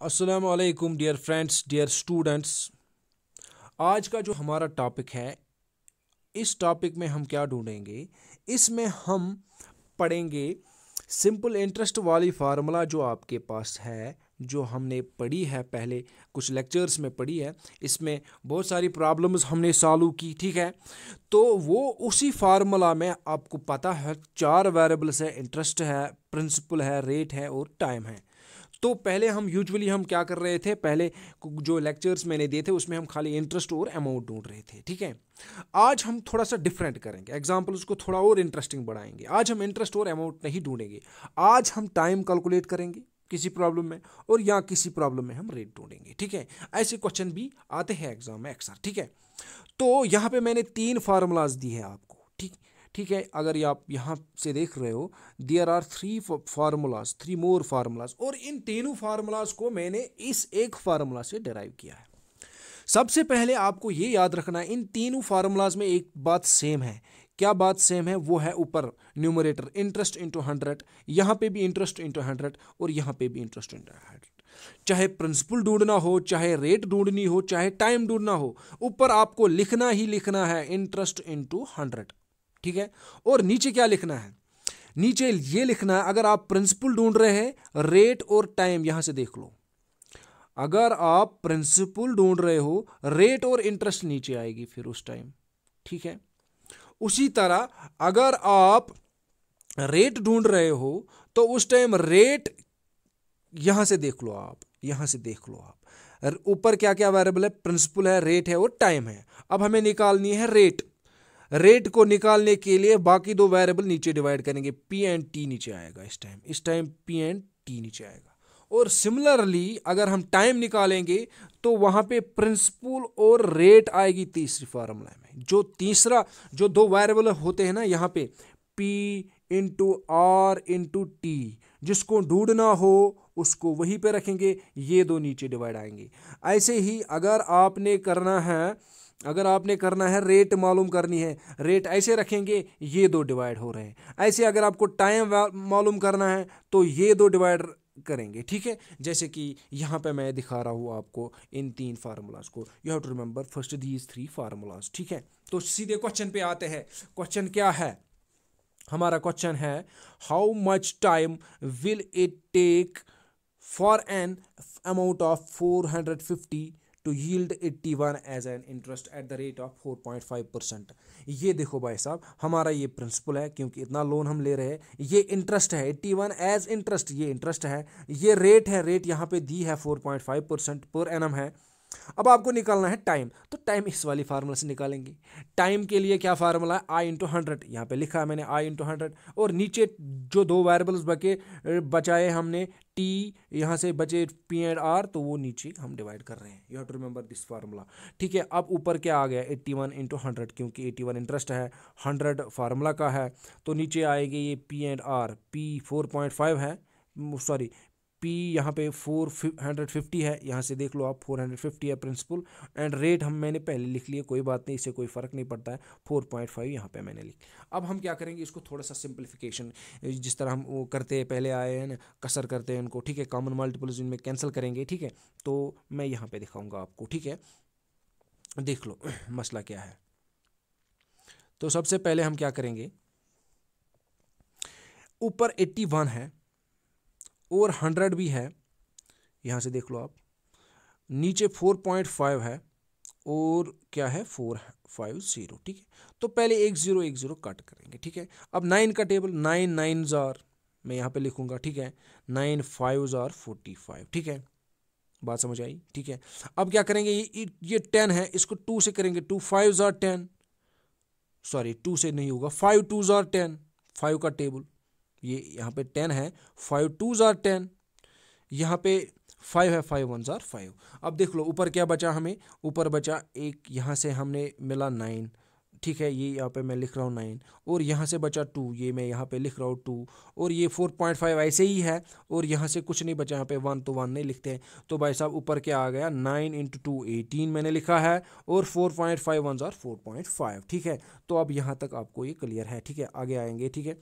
अस्सलाम वालेकुम dear friends, dear students. आज का जो हमारा टॉपिक है, इस टॉपिक में हम क्या ढूंढेंगे? इसमें हम पढ़ेंगे सिंपल इंटरेस्ट वाली फार्मूला जो आपके पास है, जो हमने पढ़ी है पहले कुछ लेक्चर्स में पढ़ी है। इसमें बहुत सारी प्रॉब्लम्स हमने सॉल्व की, ठीक है। तो वो उसी फार्मूला में आपको पता है 4 वेरिएबल्स है, इंटरेस्ट है, प्रिंसिपल है, रेट है और टाइम है। तो पहले हम क्या कर रहे थे, पहले जो लेक्चर्स मैंने दिए थे उसमें हम खाली इंटरेस्ट और अमाउंट ढूंढ रहे थे, ठीक है। आज हम थोड़ा सा डिफरेंट करेंगे, एग्जांपल्स को थोड़ा और इंटरेस्टिंग बढ़ाएंगे। आज हम इंटरेस्ट और अमाउंट नहीं ढूंढेंगे, आज हम टाइम कैलकुलेट करेंगे किसी प्रॉब्लम में, और या किसी प्रॉब्लम में हम रेट ढूंढेंगे, ठीक है। ऐसे क्वेश्चन भी आते हैं एग्जाम में अक्सर, ठीक है। तो यहाँ पे मैंने 3 फार्मूलाज दी है आपको, ठीक ठीक है। अगर आप यहाँ से देख रहे हो, देयर आर 3 मोर फार्मूलाज, और इन तीनों फार्मूलाज को मैंने इस एक फार्मूला से डिराइव किया है। सबसे पहले आपको ये याद रखना है, इन तीनों फार्मूलाज में एक बात सेम है। क्या बात सेम है? वो है ऊपर न्यूमरेटर इंटरेस्ट इंटू 100, यहाँ पे भी इंटरेस्ट इंटू 100 और यहाँ पे भी इंटरेस्ट इंटू 100। चाहे प्रिंसिपल ढूंढना हो, चाहे रेट ढूंढनी हो, चाहे टाइम ढूंढना हो, ऊपर आपको लिखना ही लिखना है इंटरेस्ट इंटू 100, ठीक है। और नीचे क्या लिखना है? नीचे ये लिखना है, अगर आप प्रिंसिपल ढूंढ रहे हैं, रेट और टाइम यहां से देख लो। अगर आप प्रिंसिपल ढूंढ रहे हो, रेट और इंटरेस्ट नीचे आएगी फिर उस टाइम, ठीक है। उसी तरह अगर आप रेट ढूंढ रहे हो तो उस टाइम रेट यहां से देख लो आप, यहां से देख लो आप। ऊपर क्या क्या वेरिएबल है? प्रिंसिपल है, रेट है और टाइम है। अब हमें निकालनी है रेट। रेट को निकालने के लिए बाकी 2 वेरिएबल नीचे डिवाइड करेंगे, पी एंड टी नीचे आएगा इस टाइम पी एंड टी नीचे आएगा। और सिमिलरली अगर हम टाइम निकालेंगे तो वहां पे प्रिंसिपल और रेट आएगी तीसरी फार्मूला में। जो 2 वेरिएबल होते हैं ना यहाँ पे, P into R into T, जिसको ढूंढना हो उसको वहीं पे रखेंगे, ये 2 नीचे डिवाइड आएंगे। ऐसे ही अगर आपने करना है रेट मालूम करनी है, रेट ऐसे रखेंगे, ये 2 डिवाइड हो रहे हैं। ऐसे अगर आपको टाइम मालूम करना है तो ये 2 डिवाइड करेंगे, ठीक है। जैसे कि यहाँ पे मैं दिखा रहा हूँ आपको इन 3 फार्मूलाज को। You have to remember first these 3 formulas, ठीक है। तो सीधे क्वेश्चन पे आते हैं। क्वेश्चन क्या है? हमारा क्वेश्चन है, how much time will it take for an amount of 450 to yield 81 as an interest at the rate of 4.5%। ये देखो भाई साहब, हमारा ये प्रिंसिपल है, क्योंकि इतना लोन हम ले रहे हैं। ये इंटरेस्ट है 81 एज इंटरेस्ट, ये इंटरेस्ट है। ये रेट है, रेट यहाँ पे दी है 4.5% पर एनम है। अब आपको निकालना है टाइम, तो टाइम इस वाली फार्मूला से निकालेंगे। टाइम के लिए क्या फार्मूला है? आई इंटू 100, यहाँ पे लिखा है मैंने आई इंटू 100। और नीचे जो 2 वेरिएबल्स बचाए हमने, टी यहाँ से बचे पी एंड आर, तो वो नीचे हम डिवाइड कर रहे हैं। You have to remember this formula, ठीक है। अब ऊपर क्या आ गया? 81 इंटू 100, क्योंकि 81 इंटरेस्ट है, 100 फार्मूला का है। तो नीचे आएगी ये पी एंड आर, पी 4.5 है, सॉरी पी यहाँ पे 450 है, यहाँ से देख लो आप 450 है प्रिंसिपल। एंड रेट मैंने पहले लिख लिया, कोई बात नहीं, इससे कोई फ़र्क नहीं पड़ता है, 4.5 यहाँ पे मैंने लिख। अब हम क्या करेंगे, इसको थोड़ा सा सिंप्लीफिकेशन, जिस तरह हम वो करते हैं पहले आए हैं ना, कसर करते हैं उनको, ठीक है। कॉमन मल्टीपल्स इनमें कैंसिल करेंगे, ठीक है। तो मैं यहाँ पे दिखाऊंगा आपको, ठीक है। देख लो मसला क्या है। तो सबसे पहले हम क्या करेंगे, ऊपर 81 है और 100 भी है, यहाँ से देख लो आप। नीचे 4.5 है और क्या है 450, ठीक है। तो पहले 1 0 कट करेंगे, ठीक है। अब 9 का टेबल, 9 9 मैं यहाँ पे लिखूंगा, ठीक है। 9 5 45, ठीक है। बात समझ आई, ठीक है। अब क्या करेंगे, ये 10 है, इसको 2 से करेंगे, 2 5 10, सॉरी 2 से नहीं होगा, 5 2 10, 5 का टेबल, ये यहाँ पे 10 है, 5 2 10, यहाँ पे 5 है, 5 1 5। अब देख लो ऊपर क्या बचा हमें, ऊपर बचा एक, यहाँ से हमने मिला 9, ठीक है। ये यहाँ पे मैं लिख रहा हूँ 9, और यहाँ से बचा 2, ये मैं यहाँ पे लिख रहा हूँ 2, और ये 4.5 ऐसे ही है, और यहाँ से कुछ नहीं बचा, यहाँ पे 1 तो 1 नहीं लिखते हैं। तो भाई साहब ऊपर क्या आ गया, 9 इंटू 2 18 मैंने लिखा है, और 4.5 1 4.5, ठीक है। तो अब यहाँ तक आपको ये क्लियर है, ठीक है। आगे आएंगे, ठीक है।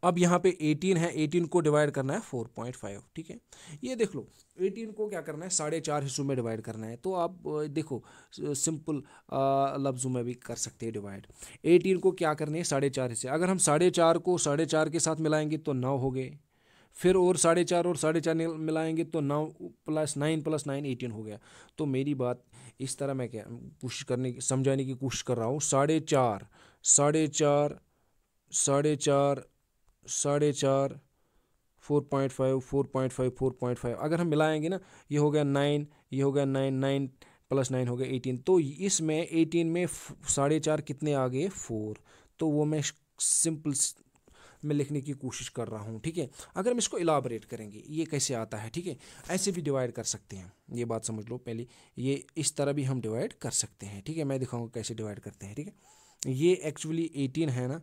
अब यहाँ पे 18 है, 18 को डिवाइड करना है 4.5, ठीक है। ये देख लो 18 को क्या करना है 4.5 हिस्सों में डिवाइड करना है। तो आप देखो सिंपल लफ्ज़ों में भी कर सकते हैं डिवाइड। 18 को क्या करने है 4.5 हिस्से, अगर हम 4.5 को 4.5 के साथ मिलाएंगे तो 9 हो गए, फिर और 4.5 और 4.5 मिलाएंगे तो 9 + 9 + 9 18 हो गया। तो मेरी बात इस तरह मैं क्या कोशिश करने की समझाने की कोशिश कर रहा हूँ, 4.5 4.5 4.5 4.5 4.5 4.5 4.5 अगर हम मिलाएंगे ना, ये हो गया 9, ये हो गया 9, 9 + 9 हो गया 18। तो इसमें 18 में 4.5 कितने आ गए 4। तो वो मैं सिंपल में लिखने की कोशिश कर रहा हूँ, ठीक है। अगर हम इसको इलाबरेट करेंगे ये कैसे आता है, ठीक है, ऐसे भी डिवाइड कर सकते हैं। ये बात समझ लो पहले, ये इस तरह भी हम डिवाइड कर सकते हैं, ठीक है। मैं दिखाऊंगा कैसे डिवाइड करते हैं, ठीक है। ये एक्चुअली 18 है ना,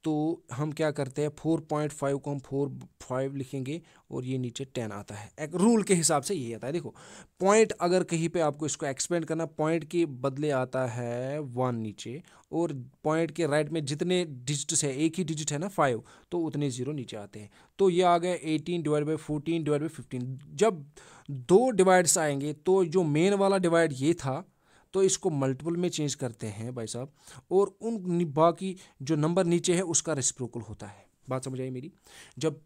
तो हम क्या करते हैं 4.5 को हम 4.5 लिखेंगे और ये नीचे 10 आता है। एक रूल के हिसाब से ये आता है। देखो पॉइंट अगर कहीं पे आपको इसको एक्सपेंड करना, पॉइंट के बदले आता है 1 नीचे, और पॉइंट के राइट में जितने डिजिट्स है, एक ही डिजिट है ना 5, तो उतने जीरो नीचे आते हैं। तो ये आ गया 18 डिवाइड बाई 14 डिवाइड बाई 15। जब दो डिवाइड्स आएंगे तो जो मेन वाला डिवाइड ये था, तो इसको मल्टीपल में चेंज करते हैं भाई साहब, और उन बाकी जो नंबर नीचे है उसका रेसिप्रोकल होता है। बात समझ आई मेरी। जब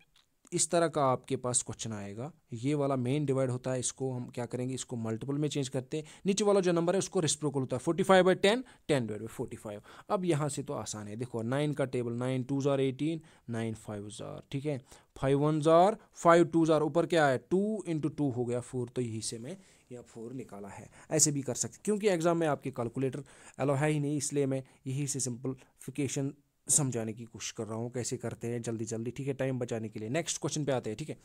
इस तरह का आपके पास क्वेश्चन आएगा, ये वाला मेन डिवाइड होता है, इसको हम क्या करेंगे, इसको मल्टीपल में चेंज करते हैं, नीचे वाला जो नंबर है उसको रेसिप्रोकल होता है। 45/10 10 डिवाइड बाई 45। अब यहाँ से तो आसान है, देखो 9 का टेबल, 9 2 जार 18, 9 5 जार, ठीक है, 5 1 जार 5 2 जार, ऊपर क्या है 2 × 2 हो गया 4। तो यही से मैं यह 4 निकाला है। ऐसे भी कर सकते, क्योंकि एग्जाम में आपके कैलकुलेटर अलाउ है ही नहीं, इसलिए मैं यही से सिंपलिफिकेशन समझाने की कोशिश कर रहा हूँ कैसे करते हैं जल्दी जल्दी, ठीक है, टाइम बचाने के लिए। नेक्स्ट क्वेश्चन पे आते हैं, ठीक है।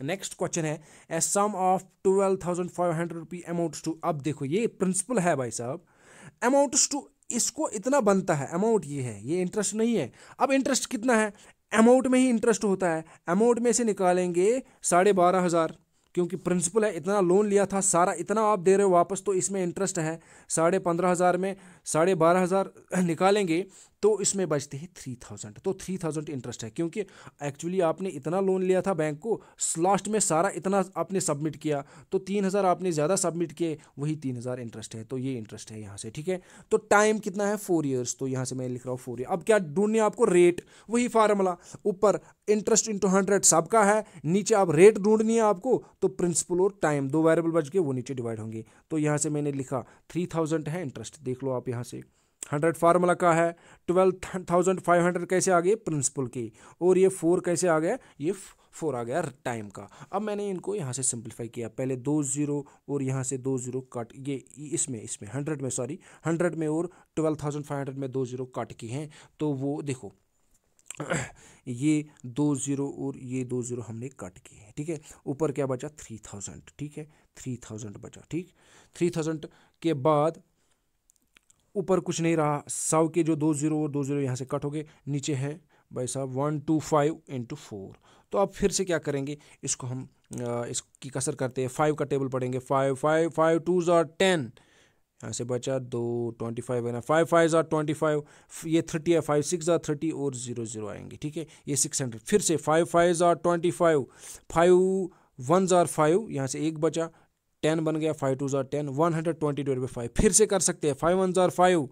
नेक्स्ट क्वेश्चन है ए सम ऑफ 12,500 रुपी अमाउंट्स टू। अब देखो ये प्रिंसिपल है भाई साहब, अमाउंट्स टू, इसको इतना बनता है, अमाउंट ये है, ये इंटरेस्ट नहीं है। अब इंटरेस्ट कितना है, अमाउंट में ही इंटरेस्ट होता है, अमाउंट में से निकालेंगे 12,500, क्योंकि प्रिंसिपल है, इतना लोन लिया था सारा इतना आप दे रहे हो वापस, तो इसमें इंटरेस्ट है। 15,500 में 12,500 निकालेंगे तो इसमें बचते हैं 3,000। तो 3,000 इंटरेस्ट है, क्योंकि एक्चुअली आपने इतना लोन लिया था बैंक को, लास्ट में सारा इतना आपने सबमिट किया, तो 3,000 आपने ज़्यादा सबमिट किए, वही 3,000 इंटरेस्ट है। तो ये इंटरेस्ट है यहाँ से, ठीक है। तो टाइम कितना है 4 ईयर्स, तो यहाँ से मैं लिख रहा हूँ 4 ईयर। अब क्या ढूंढने आपको, रेट, वही फार्मूला, ऊपर इंटरेस्ट इंटू 100 सबका है, नीचे आप रेट ढूंढनी है आपको, तो प्रिंसिपल और टाइम दो वेरिएबल बच के वो नीचे डिवाइड होंगे। तो यहाँ से मैंने लिखा 3,000 है इंटरेस्ट, देख लो आप यहाँ से। 100 फार्मूला का है, 12,500 कैसे आ गए प्रिंसिपल के, और ये 4 कैसे आ गया, ये 4 आ गया टाइम का। अब मैंने इनको यहाँ से सिंपलीफाई किया, पहले 2 0 और यहाँ से 2 0 काट, ये इसमें 100 में, सॉरी 100 में और 12,500 में 2 0 काट के हैं, तो वो देखो ये 2 0 और ये 2 0 हमने कट किए हैं, ठीक है। ऊपर क्या बचा 3,000, ठीक है, 3,000 बचा, ठीक। 3,000 के बाद ऊपर कुछ नहीं रहा, 100 के जो 2 0 और 2 0 यहाँ से कट हो गए, नीचे है भाई साहब 125 × 4। तो अब फिर से क्या करेंगे, इसको हम इसकी कसर करते हैं, 5 का टेबल पढ़ेंगे, 5 5 5 2 10, यहाँ से बचा 2 25 है ना, 5 5 जार 25, ये 30 है, 5 6 जार 30 और 0 0 आएंगे, ठीक है, ये 600। फिर से 5 5 जार 25, 5 1 जार 5, यहाँ से एक बचा, 10 बन गया, 5 2 जार 10, 120 डिवाइड बाई 5। फिर से कर सकते हैं, 5 1 जार 5,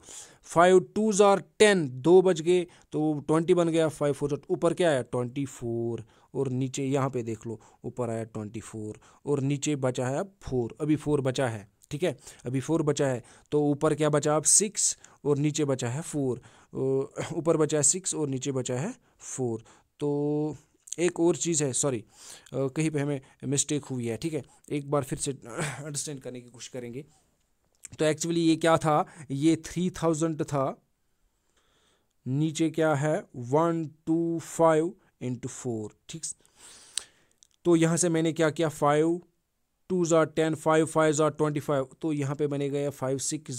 5 2 जार 10, 2 बच गए तो 20 बन गया, 5 4 ऊपर क्या आया 24, और नीचे यहाँ पे देख लो ऊपर आया 24, और नीचे बचा है अब 4, अभी 4 बचा है, ठीक है, अभी 4 बचा है। तो ऊपर क्या बचा अब 6 और नीचे बचा है 4, ऊपर बचा है 6 और नीचे बचा है 4। तो एक और चीज़ है, सॉरी कहीं पे हमें मिस्टेक हुई है, ठीक है, एक बार फिर से अंडरस्टैंड करने की कोशिश करेंगे। तो एक्चुअली ये क्या था, ये 3,000 था, नीचे क्या है 125 × 4, ठीक। तो यहाँ से मैंने क्या किया, 5 2 जार 10, 5 5 जार 25, तो यहाँ पे बने गया 5 6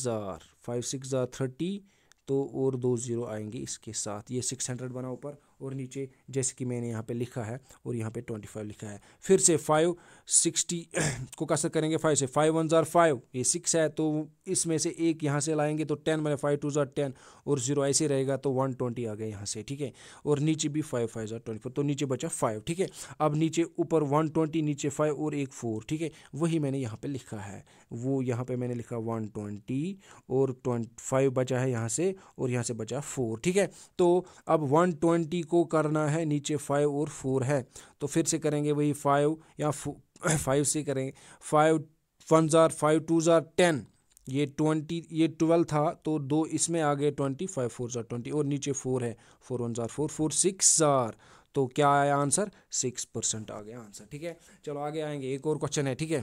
जार 30, तो और 2 0 आएंगे इसके साथ, ये 600 बना ऊपर, और नीचे जैसे कि मैंने यहाँ पे लिखा है और यहाँ पे 25 लिखा है। फिर से 5 60 को कैसे करेंगे 5 से, 5 1 जार 5, ये 6 है तो इसमें से एक यहाँ से लाएंगे तो 10 मैंने 5 2 जार 10 और 0 ऐसे रहेगा तो 120 आ गया यहाँ से, ठीक है। और नीचे भी 5 5 जार 24 तो नीचे बचा 5, ठीक है। अब नीचे ऊपर 120, नीचे 5 और एक 4, ठीक है। वही मैंने यहाँ पे लिखा है, वो यहाँ पे मैंने लिखा 120 और 25 बचा है यहाँ से और यहाँ से बचा 4, ठीक है। तो अब 120 को करना है, नीचे 5 और 4 है तो फिर से करेंगे वही 5 या 5 से करेंगे, 5 1 जार 5 2 जार 10, ये 20, ये 12 था तो 2 इसमें आ गए 20, 5 4 जार 20 और नीचे 4 है, 4 1 जार 4 4 6 जार, तो क्या आया आंसर 6% आ गया आंसर, ठीक है। चलो आगे आएंगे, एक और क्वेश्चन है, ठीक है।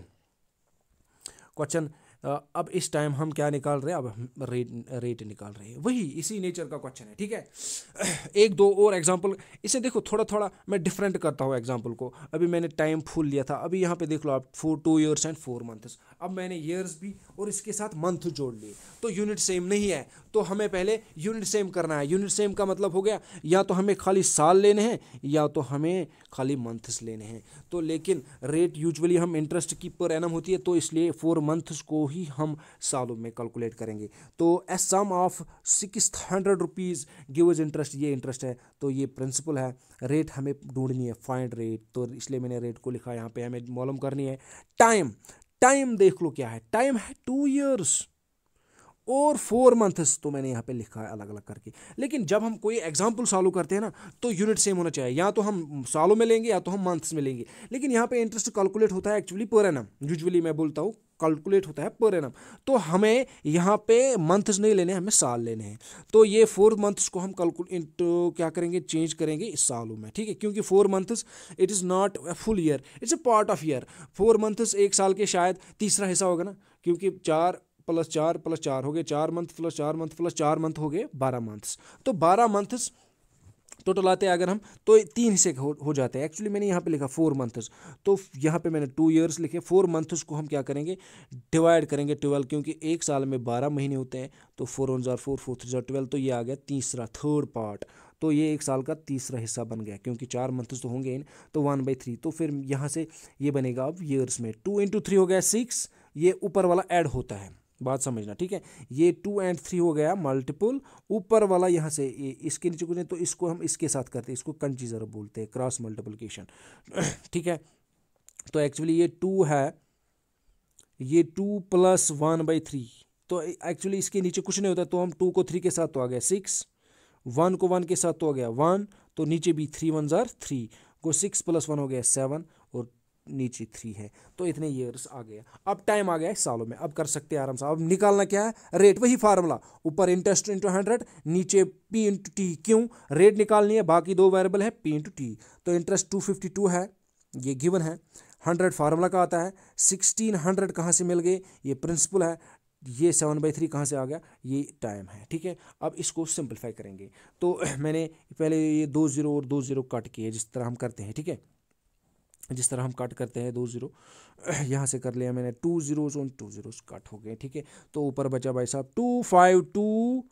क्वेश्चन अब इस टाइम हम क्या निकाल रहे हैं, अब हम रेट निकाल रहे हैं, वही इसी नेचर का क्वेश्चन है, ठीक है। एक दो और एग्जांपल, इसे देखो थोड़ा थोड़ा मैं डिफरेंट करता हूँ एग्जांपल को। अभी मैंने टाइम फुल लिया था, अभी यहाँ पे देख लो आप 2 ईयर्स एंड 4 मंथ्स, अब मैंने ईयर्स भी और इसके साथ मंथ जोड़ लिए तो यूनिट सेम नहीं है, तो हमें पहले यूनिट सेम करना है। यूनिट सेम का मतलब हो गया या तो हमें खाली साल लेने हैं या तो हमें खाली मंथ्स लेने हैं। तो लेकिन रेट यूजुअली हम इंटरेस्ट की पर एनम होती है तो इसलिए 4 मंथ्स को ही हम सालों में कैलकुलेट करेंगे। तो ए सम ऑफ 600 रुपीज़ गिव्स इंटरेस्ट, ये इंटरेस्ट है तो ये प्रिंसिपल है। रेट हमें ढूंढनी है, फाइंड रेट, तो इसलिए मैंने रेट को लिखा यहाँ पे, हमें मालूम करनी है टाइम। टाइम देख लो क्या है, टाइम है 2 ईयर्स और 4 मंथ्स, तो मैंने यहाँ पे लिखा है अलग अलग करके। लेकिन जब हम कोई एग्जाम्पल सॉल्व करते हैं ना तो यूनिट सेम होना चाहिए, या तो हम सालों में लेंगे या तो हम मंथ्स में लेंगे। लेकिन यहाँ पे इंटरेस्ट कैलकुलेट होता है एक्चुअली पर एनम, यूजुअली मैं बोलता हूँ कैलकुलेट होता है पर एनम, तो हमें यहाँ पे मंथ्स नहीं लेने, हमें साल लेने हैं। तो ये 4 मंथ्स को हम कैलकुलेट क्या करेंगे, चेंज करेंगे इस सालों में, ठीक है। क्योंकि 4 months it is not a full year, it's a part of year. 4 months एक साल के शायद तीसरा हिस्सा होगा ना, क्योंकि 4 + 4 + 4 हो गए 4 मंथ, + 4 मंथ + 4 मंथ हो गए 12 मंथ्स। तो 12 मंथ्स टोटल आते हैं अगर हम तो 3 हिस्से हो जाते हैं। एक्चुअली मैंने यहाँ पे लिखा 4 मंथ्स, तो यहाँ पे मैंने 2 ईयर्स लिखे। 4 मंथ्स को हम क्या करेंगे, डिवाइड करेंगे 12, क्योंकि एक साल में 12 महीने होते हैं। तो 4 1 जार 4 4 3 जार 12, तो ये आ गया तीसरा, थर्ड पार्ट। तो ये एक साल का तीसरा हिस्सा बन गया, क्योंकि 4 मंथ्स तो होंगे इन, तो 1/3। तो फिर यहाँ से ये बनेगा अब ईयर्स में, 2 × 3 हो गया 6, ये ऊपर वाला ऐड होता है, बात समझना, ठीक है। ये 2 और 3 हो गया मल्टीपल, ऊपर वाला यहाँ से इसके नीचे कुछ नहीं, तो इसको हम इसके साथ करते हैं, इसको कंटीजर बोलते हैं, क्रॉस मल्टीप्लिकेशन, ठीक है। तो एक्चुअली ये 2 है, ये 2 + 1/3, तो एक्चुअली इसके नीचे कुछ नहीं होता, तो हम 2 को 3 के साथ तो आ गया 6, 1 को 1 के साथ तो आ गया 1, तो नीचे भी 3 1 जार 3 को 6 + 1 हो गया 7 और नीचे 3 है, तो इतने ईयर्स आ गया। अब टाइम आ गया है सालों में, अब कर सकते हैं आराम से। अब निकालना क्या है, रेट, वही फार्मूला, ऊपर इंटरेस्ट × 100, नीचे P × T। क्यों, रेट निकालनी है, बाकी 2 वेरिएबल है P × T। तो इंटरेस्ट 252 है, ये गिवन है। 100 फार्मूला का आता है, 1600 कहाँ से मिल गए, ये प्रिंसिपल है। ये 7/3 कहाँ से आ गया, ये टाइम है, ठीक है। अब इसको सिंपलीफाई करेंगे, तो मैंने पहले ये 2 0 और 2 0 कट किए, जिस तरह हम करते हैं, ठीक है, जिस तरह हम कट करते हैं 2 0 यहाँ से कर लिया मैंने, 2 zeros और 2 zeros कट हो गए, ठीक है। तो ऊपर बचा भाई साहब 252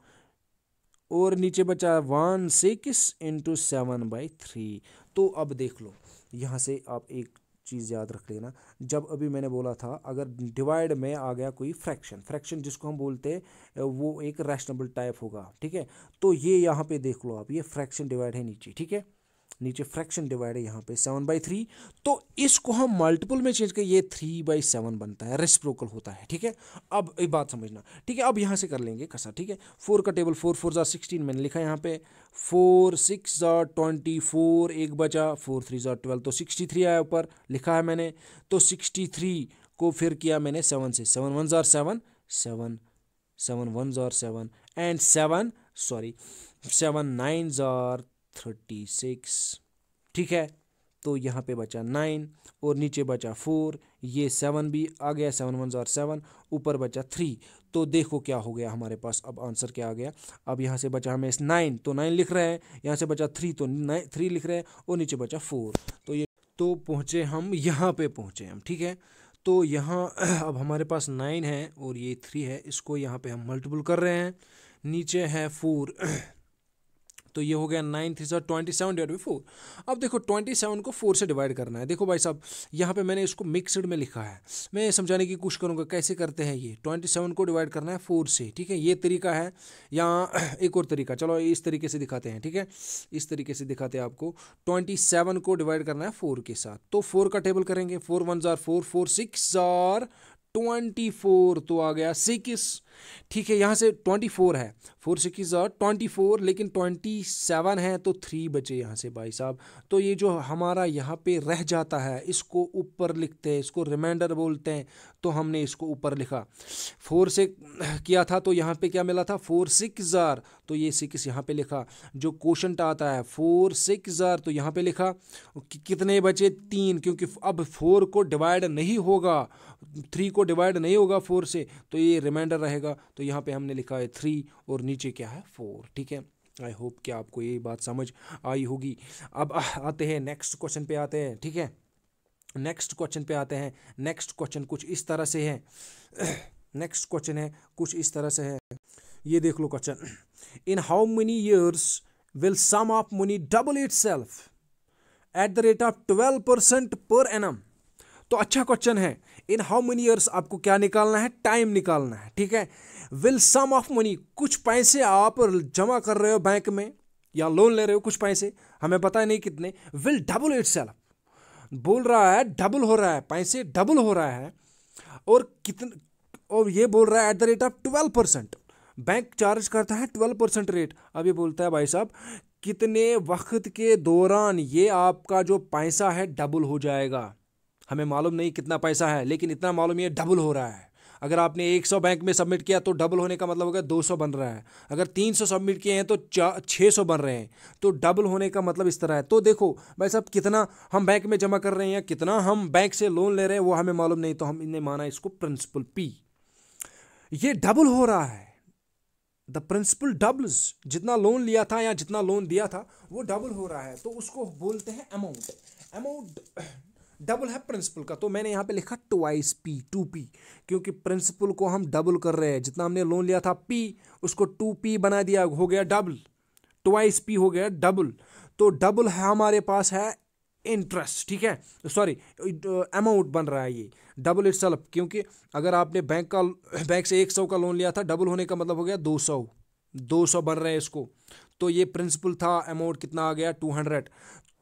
और नीचे बचा 16 × 7/3। तो अब देख लो, यहाँ से आप एक चीज़ याद रख लेना, जब अभी मैंने बोला था अगर डिवाइड में आ गया कोई फ्रैक्शन जिसको हम बोलते हैं वो एक रैशनेबल टाइप होगा, ठीक है। तो ये यहाँ पे देख लो आप, ये फ्रैक्शन डिवाइड है नीचे, ठीक है, नीचे फ्रैक्शन डिवाइड है यहाँ पे 7/3, तो इसको हम मल्टीपल में चेंज करें, ये 3/7 बनता है, रेसिप्रोकल होता है, ठीक है। अब एक बात समझना, ठीक है। अब यहाँ से कर लेंगे कसा, ठीक है। 4 का टेबल, 4 4 जार 16 मैंने लिखा यहाँ पे, 4 6 जार 24, एक बचा, 4 3 जार 12, तो 63 आया ऊपर, लिखा है मैंने। तो 63 को फिर किया मैंने 7 से, 7 1 जार 7 7 7 1 जार 7 एंड 7 9 जार 36, ठीक है। तो यहाँ पे बचा 9 और नीचे बचा 4, ये 7 भी आ गया, 7 1 जार 7, ऊपर बचा 3। तो देखो क्या हो गया हमारे पास, अब आंसर क्या आ गया। अब यहाँ से बचा हमें 9, तो 9 लिख रहे हैं, यहाँ से बचा 3 तो 3 लिख रहे हैं, और नीचे बचा 4। तो ये तो पहुँचे हम, यहाँ पे पहुँचे हम, ठीक है। तो यहाँ अब हमारे पास 9 है और ये 3 है, इसको यहाँ पे हम मल्टीपल कर रहे हैं। नीचे है 4 तो ये हो गया 9 3 27 डिवाइड बाई 4। अब देखो 27 को 4 से डिवाइड करना है। देखो भाई साहब यहाँ पे मैंने इसको मिक्सड में लिखा है, मैं समझाने की कोशिश करूँगा कैसे करते हैं। ये 27 को डिवाइड करना है 4 से, ठीक है, ये तरीका है। या एक और तरीका, चलो इस तरीके से दिखाते हैं, ठीक है, इस तरीके से दिखाते हैं आपको। 27 को डिवाइड करना है 4 के साथ, तो 4 का टेबल करेंगे, 4 1 जार 4, 4 6 जार 24, तो आ गया 6, ठीक है। यहाँ से 24 है, 4 6 जार 24, लेकिन 27 है तो 3 बचे यहाँ से भाई साहब। तो ये जो हमारा यहाँ पे रह जाता है इसको ऊपर लिखते हैं, इसको रिमाइंडर बोलते हैं, तो हमने इसको ऊपर लिखा। 4 से किया था तो यहाँ पे क्या मिला था, 4 6 जार, तो ये 6 यहाँ पे लिखा। जो क्वोशंट आता है 4 6 जार, तो यहाँ पे लिखा। कितने बचे, 3, क्योंकि अब 4 को डिवाइड नहीं होगा, 3 को डिवाइड नहीं होगा 4 से, तो ये रिमाइंडर रहेगा। तो यहाँ पे हमने लिखा है 3 और नीचे क्या है 4, ठीक है। आई होप कि आपको ये बात समझ आई होगी। अब आते हैं नेक्स्ट क्वेश्चन पे आते हैं, ठीक है, नेक्स्ट क्वेश्चन पे आते हैं। नेक्स्ट क्वेश्चन कुछ इस तरह से है, नेक्स्ट क्वेश्चन है कुछ इस तरह से है। ये देख लो question, in how many years will sum of money double itself at the rate of 12% per annum. तो अच्छा क्वेश्चन है। इन हाउ मेनी ईयर्स आपको क्या निकालना है, टाइम निकालना है, ठीक है। विल सम ऑफ मनी, कुछ पैसे आप जमा कर रहे हो बैंक में या लोन ले रहे हो, कुछ पैसे हमें पता नहीं कितने। विल डबल इटसेल्फ बोल रहा है, डबल हो रहा है, पैसे डबल हो रहा है, और कितने, और ये बोल रहा है eight the rate of 12%, bank charge करता है 12% रेट। अब ये बोलता है भाई साहब कितने वक्त के दौरान ये आपका जो पैसा है डबल हो जाएगा। हमें मालूम नहीं कितना पैसा है, लेकिन इतना मालूम ये डबल हो रहा है। अगर आपने 100 बैंक में सबमिट किया तो डबल होने का मतलब होगा 200 बन रहा है। अगर 300 सबमिट किए हैं तो 600 बन रहे हैं, तो डबल होने का मतलब इस तरह है। तो देखो भाई साहब कितना हम बैंक में जमा कर रहे हैं या कितना हम बैंक से लोन ले रहे हैं वो हमें मालूम नहीं, तो हमने माना इसको प्रिंसिपल पी। ये डबल हो रहा है, द प्रिंसिपल डबल्स, जितना लोन लिया था या जितना लोन दिया था वो डबल हो रहा है, तो उसको बोलते हैं अमाउंट। अमाउंट डबल है प्रिंसिपल का, तो मैंने यहाँ पे लिखा ट्वाइस पी, 2p, क्योंकि प्रिंसिपल को हम डबल कर रहे हैं। जितना हमने लोन लिया था p, उसको 2p बना दिया, हो गया डबल, ट्वाइस p हो गया डबल। तो डबल है हमारे पास है इंटरेस्ट, ठीक है, सॉरी अमाउंट बन रहा है ये डबल इटसेल्फ, क्योंकि अगर आपने बैंक से 100 का लोन लिया था, डबल होने का मतलब हो गया 200 बन रहे हैं इसको। तो ये प्रिंसिपल था, अमाउंट कितना आ गया 200,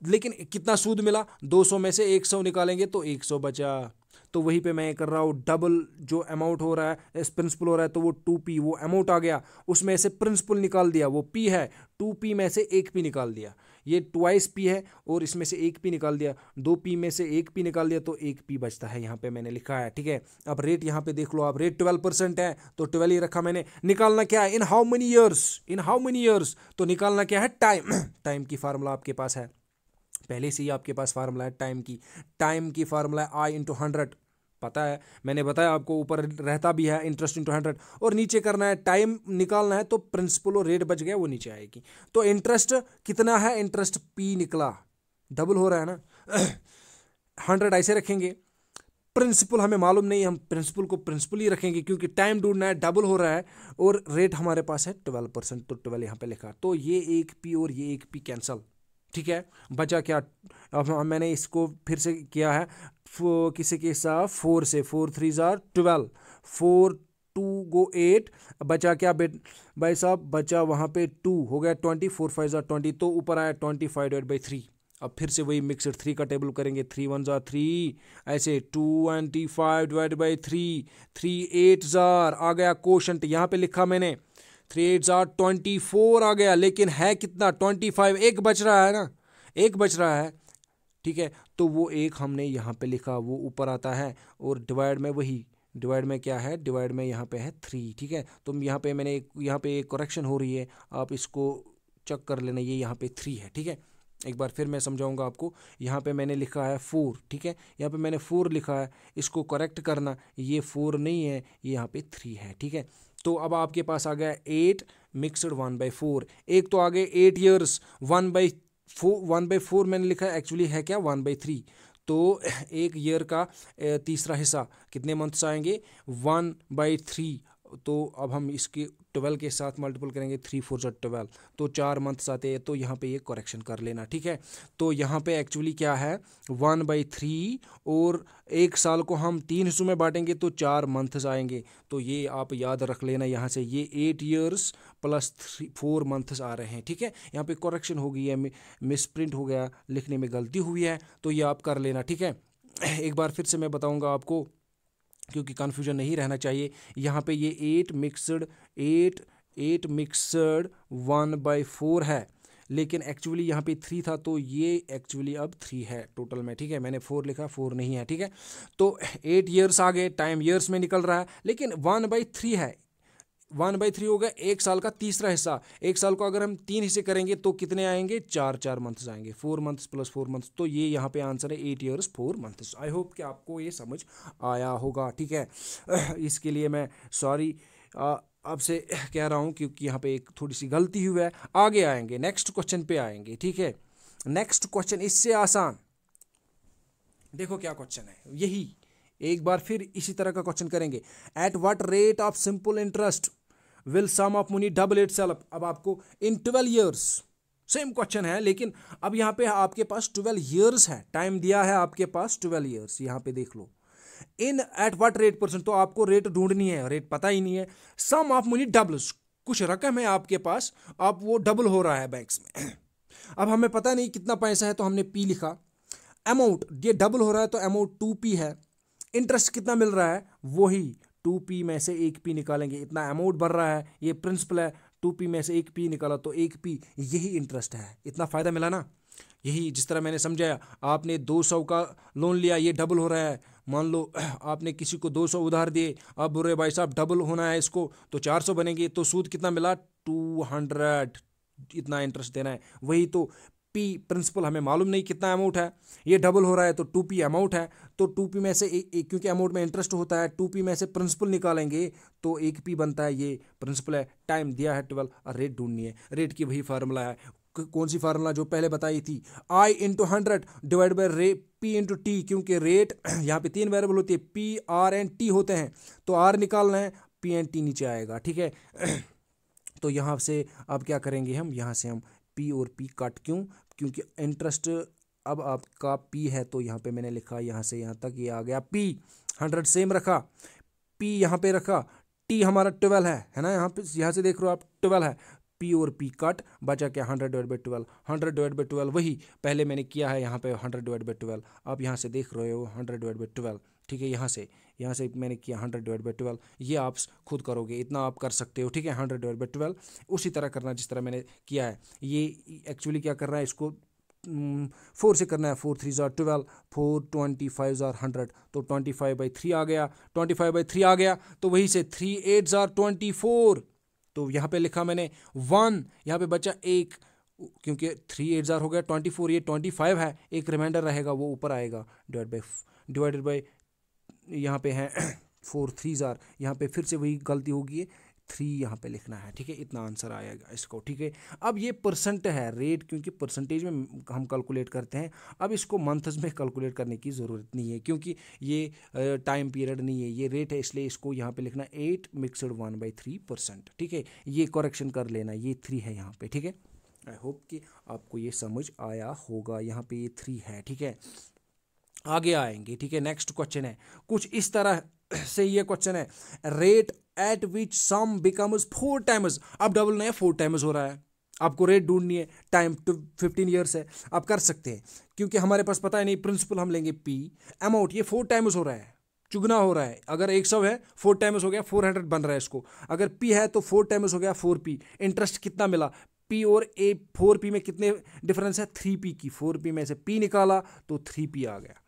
लेकिन कितना सूद मिला, 200 में से 100 निकालेंगे तो 100 बचा। तो वहीं पे मैं कर रहा हूँ, डबल जो अमाउंट हो रहा है प्रिंसिपल हो रहा है, तो वो 2p, वो अमाउंट आ गया, उसमें से प्रिंसिपल निकाल दिया, वो p है, 2p में से 1p निकाल दिया, ये ट्वाइस p है, और इसमें से 1p निकाल दिया, 2p में से 1p निकाल दिया, तो 1p बचता है, यहाँ पे मैंने लिखा है, ठीक है। अब रेट यहाँ पे देख लो आप, रेट 12% है तो 12 ही रखा मैंने। निकालना क्या है, इन how many years, in how many years, तो निकालना क्या है, टाइम। टाइम की फार्मूला आपके पास है, पहले से ही आपके पास फार्मूला है टाइम की फार्मूला है I × 100, पता है, मैंने बताया आपको, ऊपर रहता भी है इंटरेस्ट × 100, और नीचे करना है टाइम निकालना है, तो प्रिंसिपल और रेट बच गया वो नीचे आएगी। तो इंटरेस्ट कितना है, इंटरेस्ट p निकला, डबल हो रहा है ना, 100 ऐसे रखेंगे। प्रिंसिपल हमें मालूम नहीं, हम प्रिंसिपल को प्रिंसिपल ही रखेंगे, क्योंकि टाइम ढूंढना है, डबल हो रहा है, और रेट हमारे पास है 12%, तो 12 यहाँ पे लिखा। तो ये 1p और ये 1p कैंसल, ठीक है, बचा क्या। अब मैंने इसको फिर से किया है किसी के साथ 4 से, 4 3 जार 12, 4 2 go 8, बचा क्या भाई साहब, बचा वहाँ पे 2, हो गया 20, 4 5 जार 20, तो ऊपर आया 25/3। अब फिर से वही मिक्सड 3 का टेबल करेंगे, 3 1 जार 3, ऐसे 25/3, 3 8 जार आ गया क्वोशंट, यहाँ पे लिखा मैंने 3 8 जार 24 आ गया, लेकिन है कितना 25, एक बच रहा है ना, एक बच रहा है, ठीक है। तो वो एक हमने यहाँ पे लिखा, वो ऊपर आता है, और डिवाइड में वही, डिवाइड में क्या है, डिवाइड में यहाँ पे है 3, ठीक है। तो यहाँ पे मैंने यहाँ पे एक करेक्शन हो रही है, आप इसको चेक कर लेना, ये यहाँ पे 3 है, ठीक है। एक बार फिर मैं समझाऊंगा आपको, यहाँ पे मैंने लिखा है 4, ठीक है, यहाँ पे मैंने 4 लिखा है, इसको करेक्ट करना, ये 4 नहीं है, ये यहाँ पे 3 है, ठीक है। तो अब आपके पास आ गया 8 मिक्सड 1/4, एक तो आ गए 8 ईयर्स, 1/4 मैंने लिखा है, एक्चुअली है क्या 1/3, तो एक ईयर का तीसरा हिस्सा कितने मंथ्स आएंगे 1/3, तो अब हम इसके 12 के साथ मल्टीपल करेंगे, 3 4 12, तो 4 मंथ्स आते हैं। तो यहाँ पे ये करेक्शन कर लेना, ठीक है। तो यहाँ पे एक्चुअली क्या है, 1/3, और एक साल को हम 3 हिस्सों में बांटेंगे तो 4 मंथ्स आएंगे। तो ये आप याद रख लेना, यहाँ से ये 8 ईयर्स प्लस 4 मंथ्स आ रहे हैं, ठीक है। यहाँ पे करेक्शन हो गई है, मिसप्रिंट हो गया, लिखने में गलती हुई है, तो ये आप कर लेना, ठीक है। एक बार फिर से मैं बताऊँगा आपको, क्योंकि कन्फ्यूजन नहीं रहना चाहिए। यहाँ पे ये 8 मिक्सड 1/4 है, लेकिन एक्चुअली यहाँ पे 3 था, तो ये एक्चुअली अब 3 है टोटल में, ठीक है। मैंने 4 लिखा, 4 नहीं है, ठीक है। तो 8 ईयर्स आ गए, टाइम ईयर्स में निकल रहा है, लेकिन 1/3 है। 1/3 होगा एक साल का तीसरा हिस्सा। एक साल को अगर हम 3 हिस्से करेंगे तो कितने आएंगे, 4 मंथ्स आएंगे, 4 मंथ्स प्लस 4 मंथ्स। तो ये यहाँ पे आंसर है 8 ईयर्स 4 मंथ्स। आई होप कि आपको ये समझ आया होगा, ठीक है। इसके लिए मैं सॉरी आपसे कह रहा हूँ, क्योंकि यहाँ पे एक थोड़ी सी गलती हुई है। आगे आएंगे, नेक्स्ट क्वेश्चन पे आएंगे, ठीक है। नेक्स्ट क्वेश्चन इससे आसान, देखो क्या क्वेश्चन है, यही एक बार फिर इसी तरह का क्वेश्चन करेंगे। At what rate of simple interest will sum of money double itself. अब आपको इन 12 ईयर्स, सेम क्वेश्चन है, लेकिन अब यहाँ पे आपके पास 12 ईयर्स है, टाइम दिया है आपके पास 12 ईयर्स, यहाँ पे देख लो। इन एट व्हाट रेट परसेंट, तो आपको रेट ढूंढनी है, रेट पता ही नहीं है। सम ऑफ मनी डबल्स, कुछ रकम है आपके पास, अब वो डबल हो रहा है बैंक्स में। अब हमें पता नहीं कितना पैसा है, तो हमने पी लिखा। अमाउंट ये डबल हो रहा है, तो अमाउंट 2p है। इंटरेस्ट कितना मिल रहा है, वही 2p में से 1p निकालेंगे, इतना अमाउंट बढ़ रहा है, ये प्रिंसिपल है। 2p में से 1p निकाला तो 1p, यही इंटरेस्ट है, इतना फ़ायदा मिला ना। यही जिस तरह मैंने समझाया, आपने 200 का लोन लिया, ये डबल हो रहा है। मान लो आपने किसी को 200 उधार दिए, अब बुरे भाई साहब डबल होना है इसको, तो 400 बनेंगे, तो सूद कितना मिला, 200, इतना इंटरेस्ट देना है। वही तो पी प्रिंसिपल हमें मालूम नहीं कितना अमाउंट है, ये डबल हो रहा है, तो 2p अमाउंट है। तो 2p में से क्योंकि अमाउंट में इंटरेस्ट होता है, 2p में से प्रिंसिपल निकालेंगे तो 1p बनता है, ये प्रिंसिपल है। टाइम दिया है 12, और रेट ढूंढनी है। रेट की वही फार्मूला है, कौन सी फार्मूला जो पहले बताई थी, I × 100 divide by P × T, क्योंकि रेट यहाँ पे 3 वेरिएबल होती है, P R एंड T होते हैं, तो R निकालना है, P एंड T नीचे आएगा, ठीक है। तो यहाँ से अब क्या करेंगे हम, यहाँ से हम P और P कट, क्योंकि इंटरेस्ट अब आपका P है, तो यहाँ पे मैंने लिखा यहाँ से यहाँ तक ये आ गया P, 100 सेम रखा, P यहाँ पे रखा, T हमारा 12 है ना, यहाँ से देख रहे हो आप 12 है, P और P कट, बचा क्या, 100 डिवाइड बाई 12, 100 डिवाइड बाई 12 वही पहले मैंने किया है यहाँ पे 100 डिवाइड बाई 12। आप यहाँ से देख रहे हो 100 डिवाइड बाई 12, ठीक है। यहाँ से मैंने किया 100 डिवाइड बाई 12, ये आप खुद करोगे, इतना आप कर सकते हो, ठीक है। 100 डिवाइड बाई 12 उसी तरह करना जिस तरह मैंने किया है। ये एक्चुअली क्या करना है, इसको 4 से करना है, 4 3 ज़ार 12, 4 25 ज़ार 100, तो 25/3 आ गया, 25/3 आ गया, तो वहीं से 3 8 ज़ार 24, तो यहाँ पे लिखा मैंने 1, यहाँ पे बचा 1, क्योंकि 3 8 ज़ार हो गया 24, ये 25 है, एक रिमाइंडर रहेगा वो ऊपर आएगा, डिवाइडेड बाई यहाँ पे है 4 3 ज़ार, यहाँ पे फिर से वही गलती होगी, 3 यहाँ पे लिखना है, ठीक है। इतना आंसर आएगा इसको, ठीक है। अब ये परसेंट है रेट, क्योंकि परसेंटेज में हम कैलकुलेट करते हैं। अब इसको मंथ्स में कैलकुलेट करने की ज़रूरत नहीं है, क्योंकि ये टाइम पीरियड नहीं है, ये रेट है, इसलिए इसको यहाँ पे लिखना 8 मिक्सड 1/3%, ठीक है। ये करेक्शन कर लेना, ये 3 है यहाँ पे, ठीक है। आई होप कि आपको ये समझ आया होगा, यहाँ पे ये 3 है, ठीक है। आगे आएंगे, ठीक है। नेक्स्ट क्वेश्चन है कुछ इस तरह से, ये क्वेश्चन है, rate at which some becomes 4 times, अब डबल नहीं 4 टाइम्स हो रहा है, आपको रेट ढूंढनी है, टाइम 15 ईयर्स है, आप कर सकते हैं, क्योंकि हमारे पास पता है नहीं, प्रिंसिपल हम लेंगे P, अमाउंट ये 4 टाइम्स हो रहा है, चुगना हो रहा है। अगर 100 है 4 टाइम्स हो गया, 400 बन रहा है इसको। अगर P है तो 4 टाइम्स हो गया 4P। इंटरेस्ट कितना मिला, P और 4P में कितने डिफरेंस है, 3P की, 4P में से P निकाला तो 3P आ गया।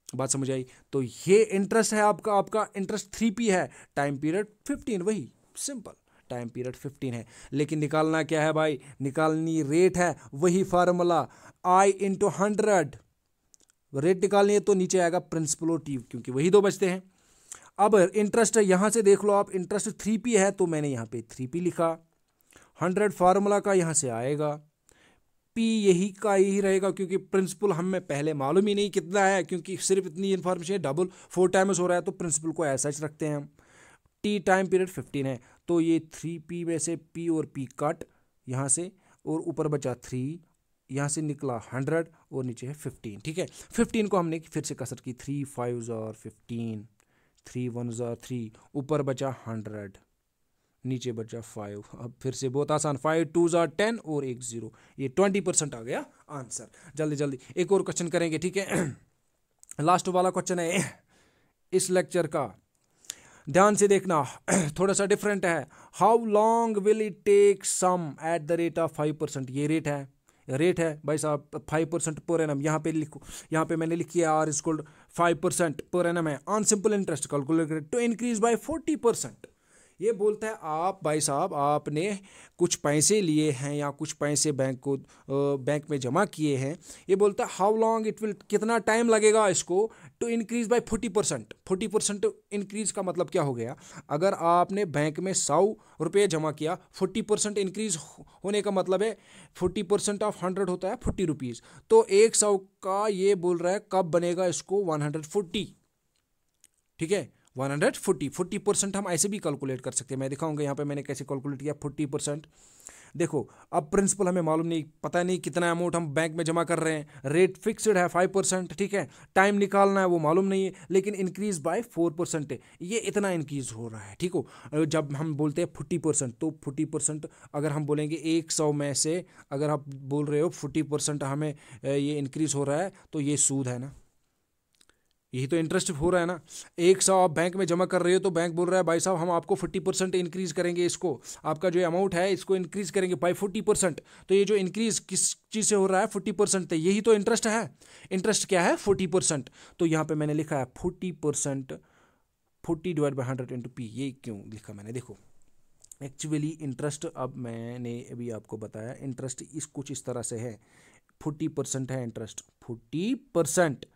बात समझ आई। तो ये इंटरेस्ट है आपका इंटरेस्ट 3P है, टाइम पीरियड 15, वही सिंपल, टाइम पीरियड 15 है। लेकिन निकालना क्या है भाई, निकालनी रेट है, वही फार्मूला I × 100, रेट निकालनी है तो नीचे आएगा प्रिंसिपल और T, क्योंकि वही दो बचते हैं। अब इंटरेस्ट है, यहाँ से देख लो आप, इंटरेस्ट 3P है, तो मैंने यहाँ पे 3P लिखा, 100 फार्मूला का यहाँ से आएगा, P यही रहेगा, क्योंकि प्रिंसिपल हमें पहले मालूम ही नहीं कितना है, क्योंकि सिर्फ इतनी इन्फॉर्मेशन है, डबल 4 टाइम्स हो रहा है, तो प्रिंसिपल को ऐसा ही रखते हैं हम। टी टाइम पीरियड 15 है, तो ये 3p में से p और p कट यहाँ से, और ऊपर बचा 3, यहाँ से निकला 100 और नीचे है 15। ठीक है, 15 को हमने फिर से कसर की, 3 5 और 15, 3 1 और 3, ऊपर बचा 100, नीचे बचा 5। अब फिर से बहुत आसान, 5 2 10 और 1 0, ये 20% आ गया आंसर। जल्दी जल्दी एक और क्वेश्चन करेंगे, ठीक है। लास्ट वाला क्वेश्चन है इस लेक्चर का, ध्यान से देखना, थोड़ा सा डिफरेंट है। How long will it take sum at the rate of 5%, ये रेट है भाई साहब 5% पर एनम, यहाँ पे लिखो, यहाँ पे मैंने लिखी है आर इज इक्वल 5% पर एनम है on simple interest calculated to increase by 40%। ये बोलता है आप भाई साहब आपने कुछ पैसे लिए हैं या कुछ पैसे बैंक में जमा किए हैं, ये बोलता है हाउ लॉन्ग इट विल, कितना टाइम लगेगा इसको टू इंक्रीज बाय 40%। 40% इंक्रीज का मतलब क्या हो गया, अगर आपने बैंक में 100 रुपये जमा किया, 40% इंक्रीज होने का मतलब है 40% ऑफ 100 होता है 40 रुपीज़, तो 100 का ये बोल रहा है कब बनेगा इसको 140। ठीक है, 140% हम ऐसे भी कैलकुलेट कर सकते हैं, मैं दिखाऊंगा यहाँ पे मैंने कैसे कैलकुलेट किया 40%। देखो अब प्रिंसिपल हमें मालूम नहीं, पता नहीं कितना अमाउंट हम बैंक में जमा कर रहे हैं, रेट फिक्स्ड है 5%, ठीक है, टाइम निकालना है वो मालूम नहीं है, लेकिन इंक्रीज बाय 4% है, ये इतना इंक्रीज हो रहा है। ठीक हो, जब हम बोलते हैं 40%, तो 40% अगर हम बोलेंगे 100 में से अगर आप बोल रहे हो 40% हमें ये इंक्रीज हो रहा है, तो ये सूद है ना, यही तो इंटरेस्ट हो रहा है ना। 100 आप बैंक में जमा कर रहे हो, तो बैंक बोल रहा है भाई साहब हम आपको 40% इंक्रीज करेंगे, इसको आपका जो अमाउंट है इसको इंक्रीज करेंगे बाई 40%। तो ये जो इंक्रीज किस चीज़ से हो रहा है 40% से, यही तो इंटरेस्ट है। इंटरेस्ट क्या है 40%, तो यहाँ पे मैंने लिखा है 40%, 40 डिवाइड बाई 100 इंटू पी। ये क्यों लिखा मैंने, देखो एक्चुअली इंटरेस्ट, अब मैंने अभी आपको बताया इंटरेस्ट इस कुछ इस तरह से है, 40% है इंटरेस्ट, 40%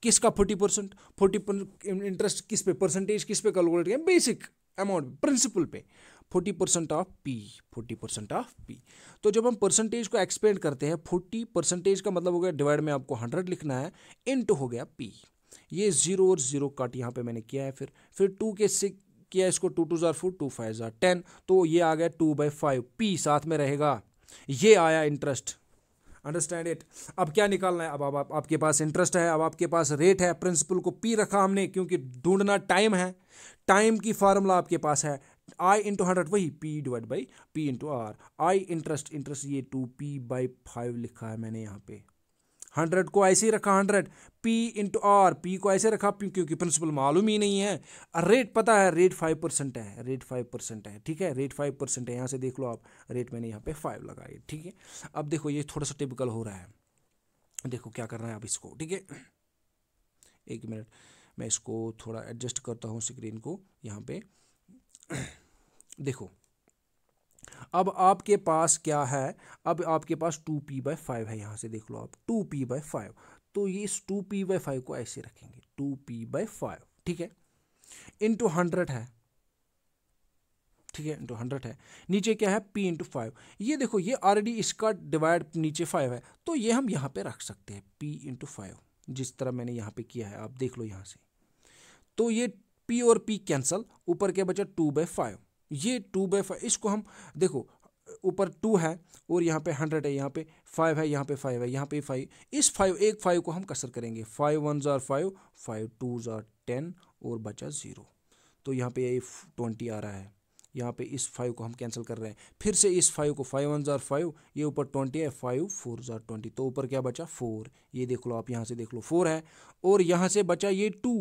किसका 40%, 40% इंटरेस्ट किस पे, परसेंटेज किस पे कैलकुलेट किया, बेसिक अमाउंट प्रिंसिपल पे, 40% ऑफ पी, 40% ऑफ पी। तो जब हम परसेंटेज को एक्सपेंड करते हैं, 40% का मतलब हो गया डिवाइड में आपको 100 लिखना है, इनटू हो गया पी, ये 0 और 0 कट यहाँ पे मैंने किया है, फिर 2 के से किया इसको, 2 2 4 2 5 10, तो ये आ गया 2/5, पी साथ में रहेगा, ये आया इंटरेस्ट। Understand it. अब क्या निकालना है, अब आपके पास इंटरेस्ट है, अब आपके पास रेट है, प्रिंसिपल को पी रखा हमने क्योंकि ढूंढना टाइम है, टाइम की फार्मूला आपके पास है आई इंटू 100, वही P divide by P into R. I interest ये 2p/5 लिखा है मैंने यहाँ पे, 100 को ऐसे ही रखा 100, पी इंटू आर, पी को ऐसे रखा क्योंकि प्रिंसिपल मालूम ही नहीं है, रेट पता है, रेट 5% है, रेट 5% है, ठीक है, रेट 5% है, यहाँ से देख लो आप, रेट मैंने यहाँ पे 5 लगाई, ठीक है। अब देखो ये थोड़ा सा टिपिकल हो रहा है, देखो क्या करना है अब इसको, ठीक है, एक मिनट मैं इसको थोड़ा एडजस्ट करता हूँ स्क्रीन को यहाँ पे। देखो अब आपके पास क्या है, अब आपके पास 2p/5 है, यहाँ से देख लो आप 2p/5, तो ये इस 2p/5 को ऐसे रखेंगे 2p/5, ठीक है, इंटू 100 है, ठीक है, इंटू 100 है, नीचे क्या है p इंटू 5, ये देखो ये ऑलरेडी इसका डिवाइड नीचे 5 है, तो ये हम यहाँ पे रख सकते हैं p इंटू 5, जिस तरह मैंने यहाँ पे किया है, आप देख लो यहाँ से, तो ये p और p कैंसल, ऊपर क्या बचा 2/5, ये 2/5, इसको हम देखो ऊपर 2 है और यहाँ पे 100 है, यहाँ पे 5 है, यहाँ पे 5 है, यहाँ पे 5, इस 5 को हम कसर करेंगे, 5 1 5, 5 2 10 और बचा 0, तो यहाँ पे ये 20 आ रहा है, यहाँ पे इस 5 को हम कैंसिल कर रहे हैं, फिर से इस 5 को 5 1 5, ये ऊपर 20 है, 5 4 20, तो ऊपर क्या बचा 4, ये देख लो आप, यहाँ से देख लो 4 है, और यहाँ से बचा ये 2,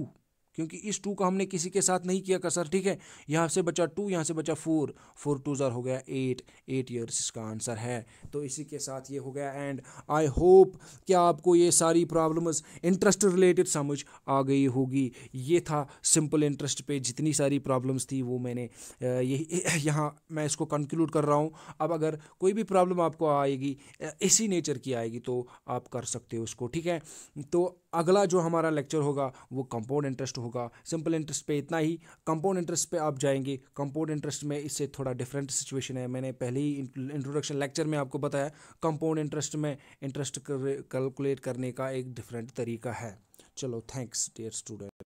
क्योंकि इस 2 का हमने किसी के साथ नहीं किया कसर, ठीक है, यहाँ से बचा 2, यहाँ से बचा 4, 4 2 हो गया 8 ईयर्स इसका आंसर है। तो इसी के साथ ये हो गया एंड। आई होप कि आपको ये सारी प्रॉब्लम्स इंटरेस्ट रिलेटेड समझ आ गई होगी। ये था सिंपल इंटरेस्ट पे जितनी सारी प्रॉब्लम्स थी वो मैंने यहाँ मैं इसको कंक्लूड कर रहा हूँ। अब अगर कोई भी प्रॉब्लम आपको आएगी इसी नेचर की आएगी तो आप कर सकते हो उसको, ठीक है। तो अगला जो हमारा लेक्चर होगा वो कंपाउंड इंटरेस्ट होगा। सिंपल इंटरेस्ट पे इतना ही, कंपाउंड इंटरेस्ट पे आप जाएंगे। कंपाउंड इंटरेस्ट में इससे थोड़ा डिफरेंट सिचुएशन है, मैंने पहले ही इंट्रोडक्शन लेक्चर में आपको बताया। कंपाउंड इंटरेस्ट में इंटरेस्ट कैलकुलेट करने का एक डिफरेंट तरीका है। चलो थैंक्स डियर स्टूडेंट।